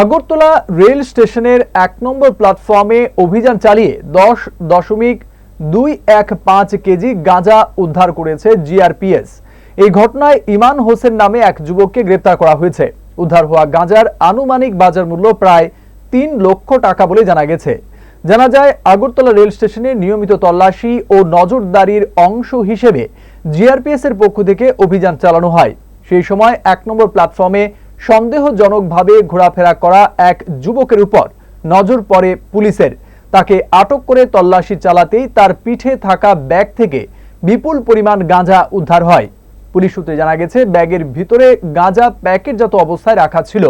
Agartala rail স্টেশনের ১ নম্বর প্ল্যাটফর্মে অভিযান চালিয়ে 10.215 কেজি গাঁজা উদ্ধার করেছে জিআরপিএস। এই ঘটনায় ইমান হোসেন নামে এক যুবককে গ্রেপ্তার করা হয়েছে। উদ্ধার হওয়া গাঁজার আনুমানিক বাজার মূল্য প্রায় ৩ লক্ষ টাকা বলে জানা গেছে। জানা যায়, আগরতলা রেল স্টেশনে নিয়মিত তল্লাশি ও নজরদারির অংশ হিসেবে জিআরপিএস এর পক্ষ থেকে অভিযান চালানো হয়। সেই সময় ১ নম্বর প্ল্যাটফর্মে সন্দেহজনকভাবে ঘোরাফেরা করা এক যুবকের উপর নজর পড়ে পুলিশের। তাকে আটক করে তল্লাশি চালাতেই তার পিঠে থাকা ব্যাগ থেকে বিপুল পরিমাণ গাঁজা উদ্ধার হয়। পুলিশ সূত্রে জানা গেছে, ব্যাগের ভিতরে গাঁজা প্যাকেটজাত অবস্থায় রাখা ছিল।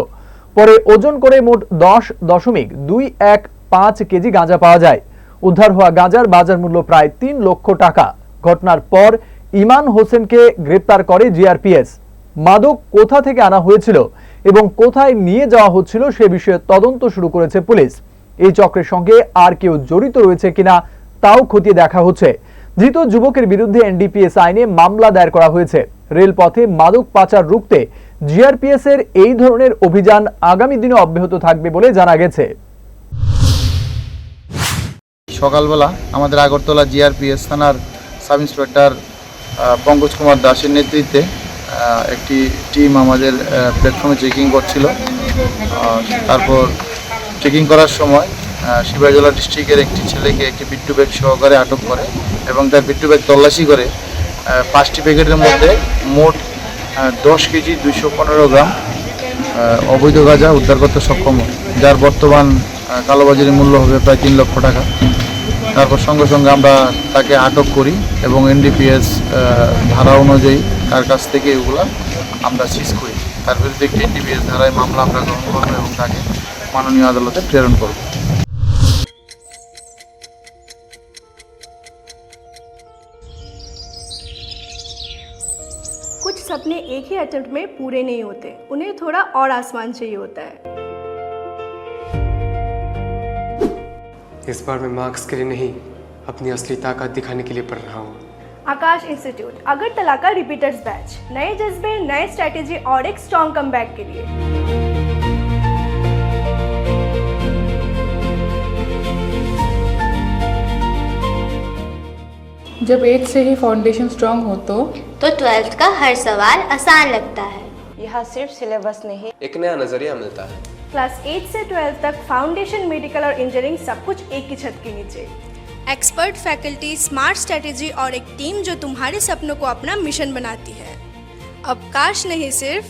পরে ওজন করে মোট 10.215 কেজি গাঁজা পাওয়া যায়। উদ্ধার হওয়া গাঁজার বাজার মূল্য প্রায় ৩ লক্ষ টাকা। ঘটনার পর ইমান হোসেনকে গ্রেপ্তার করে জিআরপিএস। মাদক কোথা থেকে আনা হয়েছিল এবং কোথায় নিয়ে যাওয়া হচ্ছিল সে বিষয়ে তদন্ত শুরু করেছে পুলিশ। এই চক্রের সঙ্গে আর কেউ জড়িত রয়েছে কিনা তাও খতিয়ে দেখা হচ্ছে। ধৃত যুবকের বিরুদ্ধে এনডিপিএস আইনে মামলা দায়ের করা হয়েছে। রেলপথে মাদক পাচার রুখতে জিআরপিএস এর এই ধরনের অভিযান আগামী দিনে অব্যাহত থাকবে বলে জানা গেছে। সকালবেলা আমাদের আগরতলা জিআরপিএস থানার সাব ইন্সপেক্টর পঙ্কজ কুমার দাসের নেতৃত্বে একটি টিম আমাদের প্ল্যাটফর্মে চেকিং করছিল। তারপর চেকিং করার সময় সিপাহীজলা ডিস্ট্রিক্টের একটি ছেলেকে একটি পিট্টু ব্যাগ সহকারে আটক করে এবং তার পিট্টু ব্যাগ তল্লাশি করে 5টি প্যাকেটের মধ্যে মোট 10 কেজি 215 গ্রাম অবৈধ গাঁজা উদ্ধার করতে সক্ষম হয়, যার বর্তমান কালোবাজারি মূল্য হবে প্রায় 3 লক্ষ টাকা। তারপর সঙ্গে সঙ্গে আমরা তাকে আটক করি এবং এনডিপিএস ধারা অনুযায়ী তার কাছ থেকে এগুলো আমরা সিজ করি। তার বিরুদ্ধে একটি এনডিপিএস ধারায় মামলা আমরা গ্রহণ করবো এবং তাকে মাননীয় আদালতে প্রেরণ করব। कुछ सपने एक ही अटेम्प्ट में पूरे नहीं होते, उन्हें थोड़ा और आसमान चाहिए होता है। इस बार मैं मार्क्स के लिए नहीं, अपनी असली ताकत दिखाने के लिए पढ़ रहा हूँ। आकाश इंस्टीट्यूट अगरतला का रिपीटर्स बैच, नए जज्बे, नए स्ट्रैटेजी और एक स्ट्रॉन्ग कमबैक के लिए। जब 8th से ही फाउंडेशन स्ट्रांग हो तो 12th का हर सवाल आसान लगता है। यहाँ सिर्फ सिलेबस नहीं, एक नया नजरिया मिलता है। क्लास 8 से 12 तक फाउंडेशन, मेडिकल और इंजीनियरिंग सब कुछ एक ही छत के नीचे। एक्सपर्ट फैकल्टी, स्मार्ट स्ट्रैटेजी और एक टीम जो तुम्हारे सपनों को अपना मिशन बनाती है। अवकाश नहीं, सिर्फ